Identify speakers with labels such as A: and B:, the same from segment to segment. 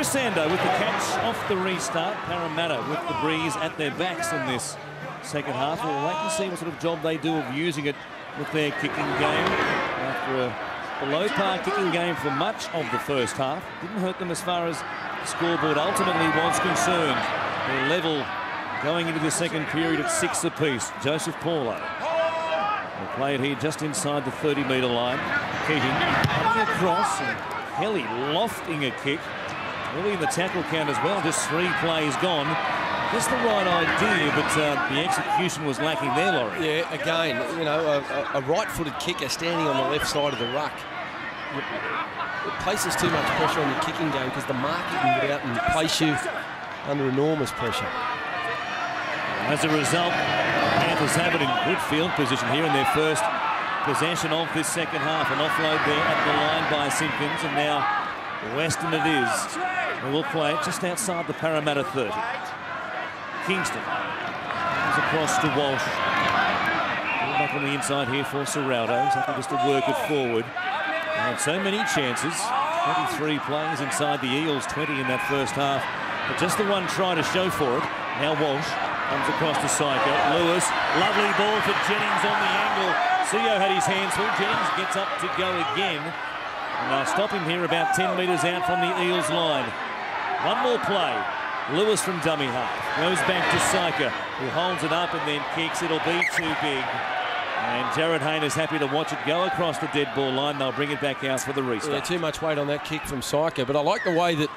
A: Brisando with the catch off the restart. Parramatta with the breeze at their backs in this second half. We'll wait and see what sort of job they do of using it with their kicking game. After a below-par kicking game for much of the first half, didn't hurt them as far as the scoreboard ultimately was concerned. They're level going into the second period at 6 apiece. Joseph Paulo will play it here just inside the 30-metre line. Keating coming across, and Kelly lofting a kick early in the tackle count as well. Just 3 plays gone. Just the right idea, but the execution was lacking there, Laurie.
B: Yeah, again, you know, a right-footed kicker standing on the left side of the ruck. It places too much pressure on your kicking game because the marker can get out and place you under enormous pressure.
A: As a result, the Panthers have it in good field position here in their first possession of this second half. An offload there at the line by Simpkins, and now Weston it is. They will play it just outside the Parramatta 30. Kingston comes across to Walsh. Back on the inside here for Serraldo. He's happy just to work it forward. They had so many chances. 23 plays inside the Eels, 20 in that first half. But just the one try to show for it. Now Walsh comes across to Syker. Lewis, lovely ball for Jennings on the angle. Sio had his hands full. Jennings gets up to go again. And they'll stop him here about 10 metres out from the Eels line. One more play. Lewis from dummy half. Goes back to Syker, who holds it up and then kicks. It'll be too big. And Jared Hayne is happy to watch it go across the dead ball line. They'll bring it back out for the restart.
B: Yeah, too much weight on that kick from Syker. But I like the way that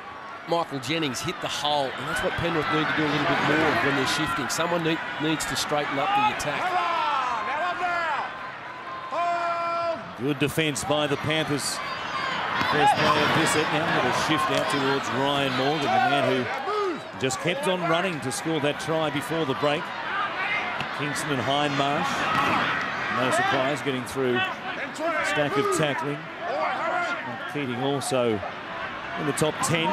B: Michael Jennings hit the hole. And that's what Penrith need to do a little bit more when they're shifting. Someone needs to straighten up the attack.
A: Good defence by the Panthers. First play of this set now. A little shift out towards Ryan Morgan, the man who just kept on running to score that try before the break. Kingston and Hindmarsh, no surprise, getting through a stack of tackling. Keating also in the top 10.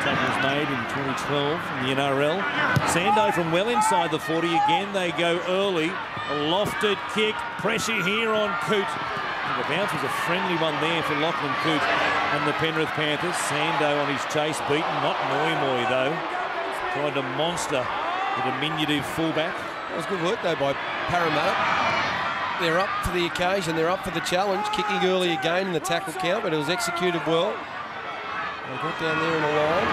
A: Tackles made in 2012 in the NRL. Sando from well inside the 40 again. They go early. A lofted kick. Pressure here on Coote. The bounce was a friendly one there for Lachlan Coote and the Penrith Panthers. Sando on his chase, beaten, not Moi though. Tried to monster the diminutive fullback.
B: That was good work though by Parramatta. They're up for the occasion, they're up for the challenge. Kicking early again in the tackle count, but it was executed well. They got down there in the line.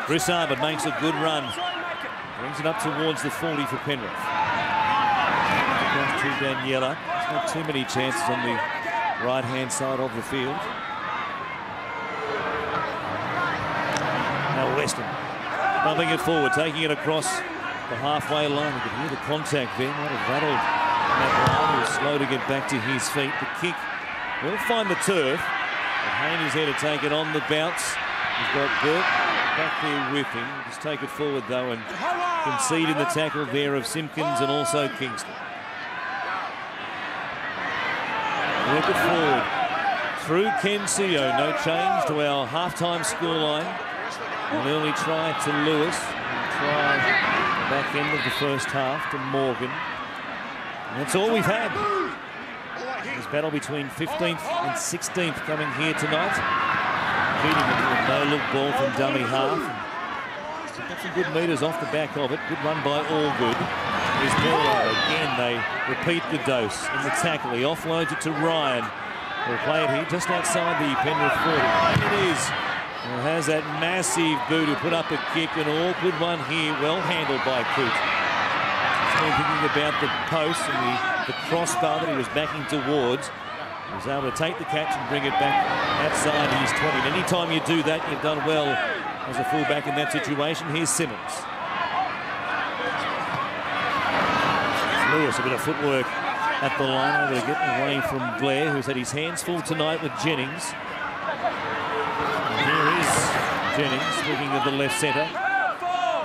A: Chris Arbor makes a good run. Brings it up towards the 40 for Penrith. To Daniela. There's not too many chances on the right-hand side of the field. Now Weston bumping it forward, taking it across the halfway line. You could hear the contact there. Might have rattled that line. He was slow to get back to his feet. The kick will find the turf. But Hayne is there to take it on the bounce. He's got Burke back there with him. Just take it forward though and concede in the tackle there of Simpkins and also Kingston. Work it forward through Ken Sio. No change to our halftime scoreline. An early try to Lewis. Try the back end of the first half to Morgan. And that's all we've had. This battle between 15th and 16th coming here tonight. Keating with a no-look ball from dummy half. Got some good metres off the back of it. Good run by Allgood. Here's Paulo again. They repeat the dose in the tackle. He offloads it to Ryan. We'll play it here just outside the Penrith 40. And it is. Well, has that massive boot to put up a kick. An awkward one here. Well handled by Coote. Still thinking about the post and the crossbar that he was backing towards. He was able to take the catch and bring it back outside his 20. And anytime you do that, you've done well as a fullback in that situation. Here's Simmons. Lewis, a bit of footwork at the line, able to get away from Blair, who's had his hands full tonight with Jennings. And here is Jennings, looking at the left centre.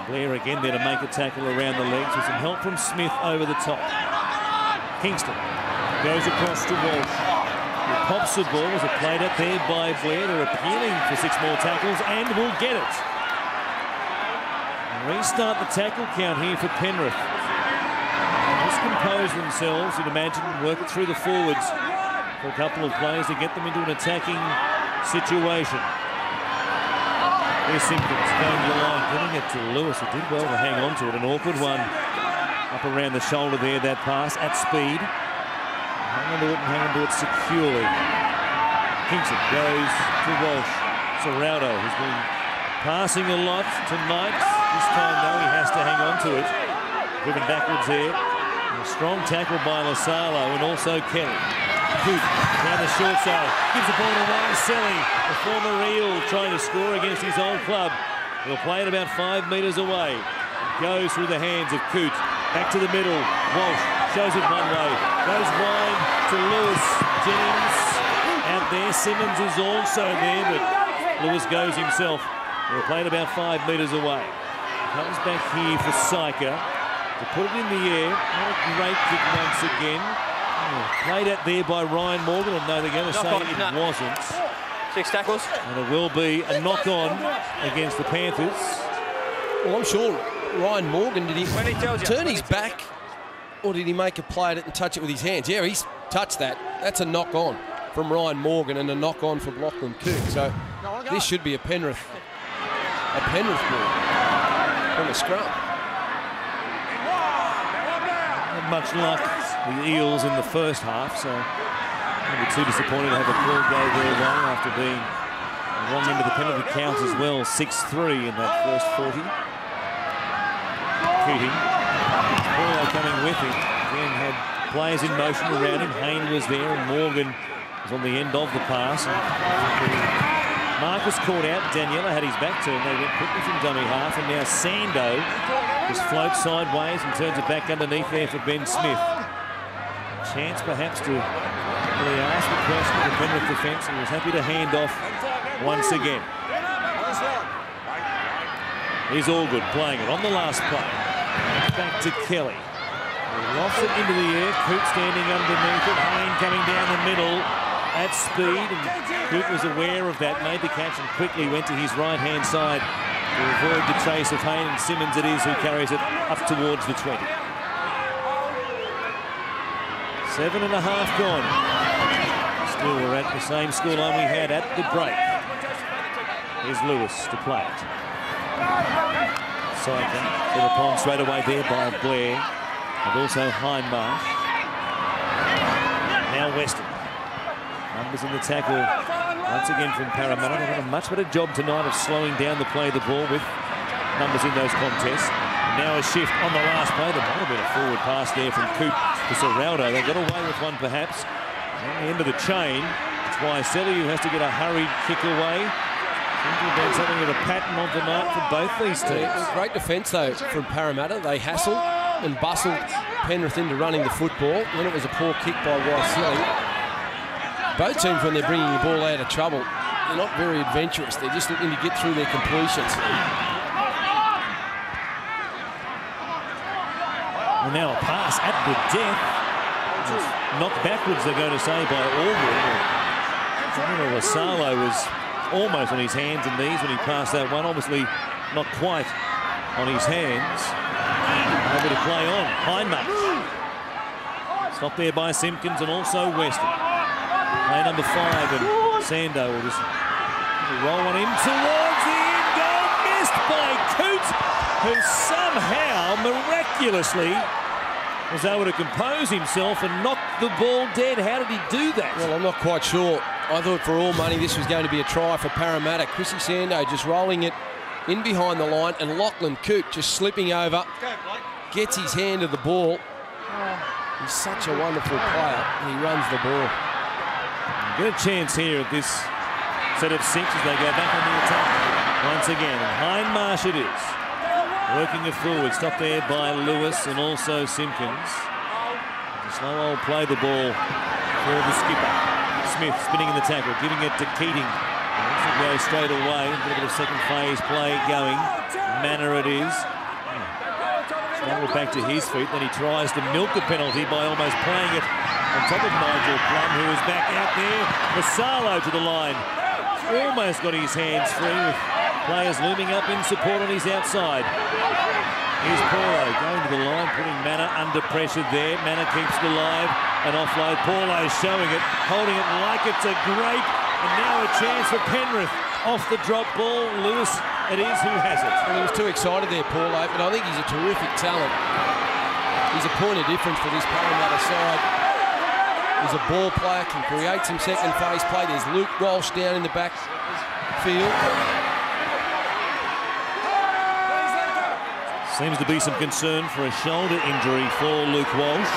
A: Blair again there to make a tackle around the legs with some help from Smith over the top. Kingston goes across to Walsh. He pops the ball as it played up there by Blair. They're appealing for 6 more tackles and will get it. And restart the tackle count here for Penrith. Just compose themselves, you'd imagine, work it through the forwards for a couple of plays to get them into an attacking situation. Here's Simpkins going to the line, getting it to Lewis, who did well to hang on to it. An awkward one up around the shoulder there, that pass at speed. Hang on to it and hang on to it securely. Kingston goes to Walsh. Serraldo has been passing a lot tonight. This time, though, he has to hang on to it. Driven backwards here. And a strong tackle by Lasalo and also Kelly. Coop down the short side. Gives the ball to Selly, the former Eel, trying to score against his old club. He'll play it about 5 metres away. Goes through the hands of Coote. Back to the middle. Walsh shows it one way. Goes wide to Lewis. Jennings out there. Simmons is also there, but Lewis goes himself. He'll play it about 5 metres away. Comes back here for Syker to put it in the air. Not a great kick once again. Played at there by Ryan Morgan, and no, they're going to say it wasn't.
C: 6 tackles.
A: And it will be a knock-on against the Panthers.
B: Well, I'm sure Ryan Morgan, did he turn his back, or did he make a play at it and touch it with his hands? Yeah, he's touched that. That's a knock-on from Ryan Morgan and a knock-on from Lachlan Coote. So this should be a Penrith ball from a scrum.
A: Not much luck with the Eels in the first half, so I'll be too disappointed to have a call go their way after being wrong into the penalty count as well. 6-3 in that first 40. Keating. Paulo coming with him. Again had players in motion around him. Hayne was there and Morgan was on the end of the pass. Marcus caught out. Daniela had his back turned. They went quickly from dummy half, and now Sando just floats sideways and turns it back underneath there for Ben Smith. Chance perhaps to really ask the question of the Penrith defence, and was happy to hand off once again. Here's Allgood playing it on the last play. Back to Kelly. He lofts it into the air. Coote standing underneath it. Hayne coming down the middle at speed, and Coote was aware of that, made the catch and quickly went to his right-hand side to avoid the chase of Hayne, and Simmons it is who carries it up towards the 20. 7.5 gone. Still we're at the same scoreline we had at the break. Here's Lewis to play it. Syker set upon straight away there by Blair, and also Hindmarsh. Now Weston. Numbers in the tackle once again from Parramatta. They've done a much better job tonight of slowing down the play of the ball with numbers in those contests. And now a shift on the last play. There might have been a forward pass there from Coote to Serraldo. They got away with one perhaps. On the end of the chain, it's why Selly, who has to get a hurried kick away. Seems to have been something of a pattern of the night for both these teams.
B: Great defence though from Parramatta. They hassled and bustled Penrith into running the football. Then it was a poor kick by Waisili. Both teams, when they're bringing the ball out of trouble, they're not very adventurous. They're just looking to get through their completions.
A: Well, now a pass at the death. Knocked backwards, they're going to say, by Allgood. Lasalo was almost on his hands and knees when he passed that one. Obviously not quite on his hands. Able to play on. Hindmarsh. Stopped there by Simpkins and also Weston. Play number 5, and Sando will just roll one in towards the end goal. Missed by Coote, who somehow, miraculously, was able to compose himself and knock the ball dead. How did he do that?
B: Well, I'm not quite sure. I thought for all money this was going to be a try for Parramatta. Chrissy Sando just rolling it in behind the line, and Lachlan Coote just slipping over, gets his hand to the ball. He's such a wonderful player, and he runs the ball.
A: Get a chance here at this set of 6 as they go back on the attack once again. And Hindmarsh it is. Working it forward, stopped there by Lewis and also Simpkins. A slow old play the ball for the skipper. Smith spinning in the tackle, giving it to Keating. Wants to go straight away. A bit of a second phase play going. Manor it is. Stumbled back to his feet, then he tries to milk the penalty by almost playing it on top of Nigel Plum, who is back out there. Masalo to the line. Almost got his hands free with players looming up in support on his outside. Here's Paulo going to the line, putting Manor under pressure there. Manor keeps it alive and offload. Paulo showing it, holding it like it's a grape, And now a chance for Penrith. Off the drop ball, Lewis, it is who has it.
B: Well, he was too excited there, Paulo, but I think he's a terrific talent. He's a point of difference for this Parramatta side. He's a ball player, can create some second phase play. There's Luke Walsh down in the back field.
A: Seems to be some concern for a shoulder injury for Luke Walsh.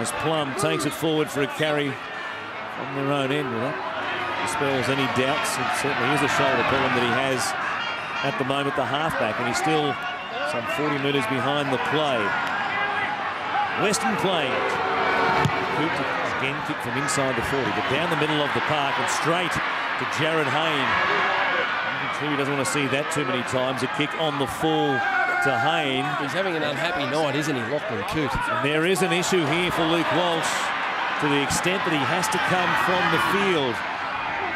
A: As Plum takes it forward for a carry from their own end. Well, that dispels any doubts. It certainly is a shoulder problem that he has at the moment, the halfback, and he's still some 40 metres behind the play. Western playing it. Coop again kick from inside the 40, but down the middle of the park and straight to Jared Hayne. He doesn't want to see that too many times. A kick on the full to Hayne.
B: He's having an unhappy night, isn't he, Lachlan Coote?
A: And there is an issue here for Luke Walsh to the extent that he has to come from the field.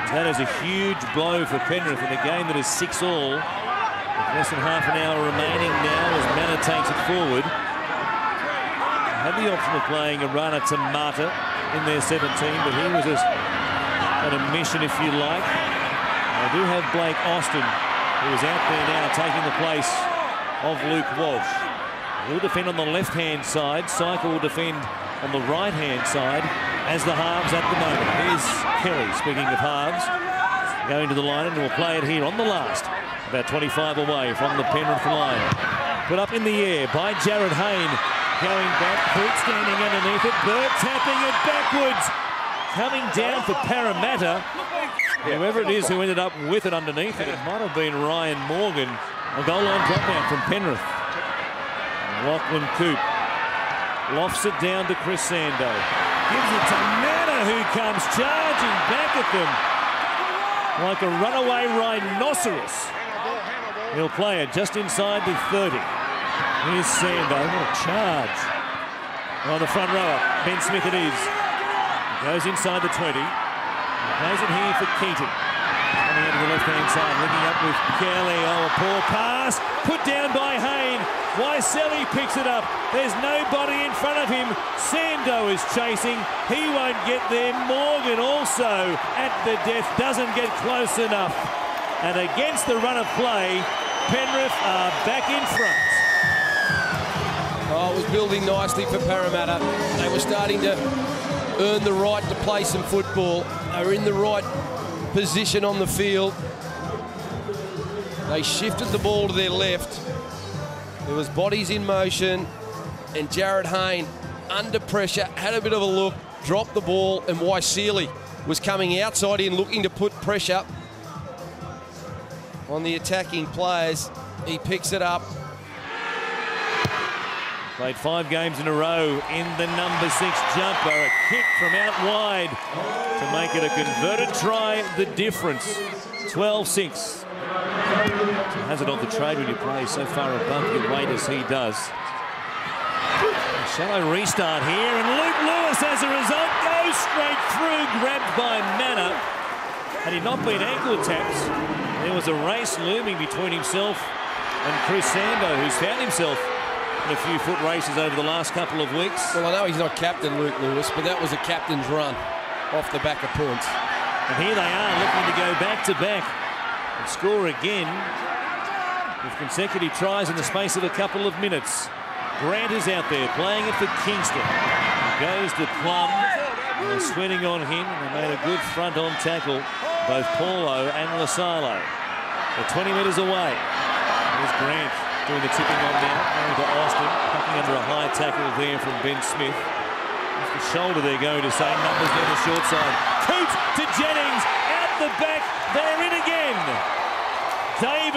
A: That is a huge blow for Penrith in a game that is 6-all. With less than half an hour remaining now as Manor takes it forward. Had the option of playing a runner to Mata in their 17, but he was on a mission, if you like. They do have Blake Austin, who is out there now taking the place of Luke Walsh. He'll defend on the left-hand side. Syker will defend on the right-hand side as the halves at the moment. Here's Kelly, speaking of halves, going to the line, and we'll play it here on the last. About 25 away from the Penrith line. Put up in the air by Jared Hayne. Going back, Coote standing underneath it. Bird tapping it backwards. Coming down for Parramatta. Whoever it is who ended up with it underneath it, it might have been Ryan Morgan. A goal line drop down from Penrith. Lachlan Coote lofts it down to Chris Sando. Gives it to Manor, who comes charging back at them like a runaway rhinoceros. He'll play it just inside the 30. Here's Sando. What a charge. On the front rower, Ben Smith it is. He goes inside the 20. Plays it here for Keaton. Coming out to the left-hand side, linking up with Kelly. Oh, a poor pass. Put down by Hayne. Waiselli picks it up. There's nobody in front of him. Sando is chasing. He won't get there. Morgan also at the death. Doesn't get close enough. And against the run of play, Penrith are back in front.
B: Oh, it was building nicely for Parramatta. They were starting to earn the right to play some football. They were in the right position on the field. They shifted the ball to their left. There was bodies in motion, and Jared Hayne, under pressure, had a bit of a look, dropped the ball, and Waiselli was coming outside in, looking to put pressure on the attacking players. He picks it up.
A: Played 5 games in a row in the number 6 jumper. A kick from out wide to make it a converted try. The difference, 12-6. Has it on the trade when you play so far above your weight as he does. A shallow restart here, and Luke Lewis, as a result, goes straight through, grabbed by Manor. Had he not been ankle tapped, there was a race looming between himself and Chris Sando, who's found himself in a few foot races over the last couple of weeks.
B: Well, I know he's not captain, Luke Lewis, but that was a captain's run off the back of points.
A: And here they are looking to go back-to-back and score again with consecutive tries in the space of a couple of minutes. Grant is out there playing it for Kingston. Goes to Plum. They're sweating on him, and they made a good front-on tackle, both Paulo and Lasalo. They're 20 metres away. There's Grant doing the tipping on now, going to Austin, tucking under a high tackle there from Ben Smith. Off the shoulder they're going to say, numbers down the short side. Coote to Jennings, out the back, they're in again. David.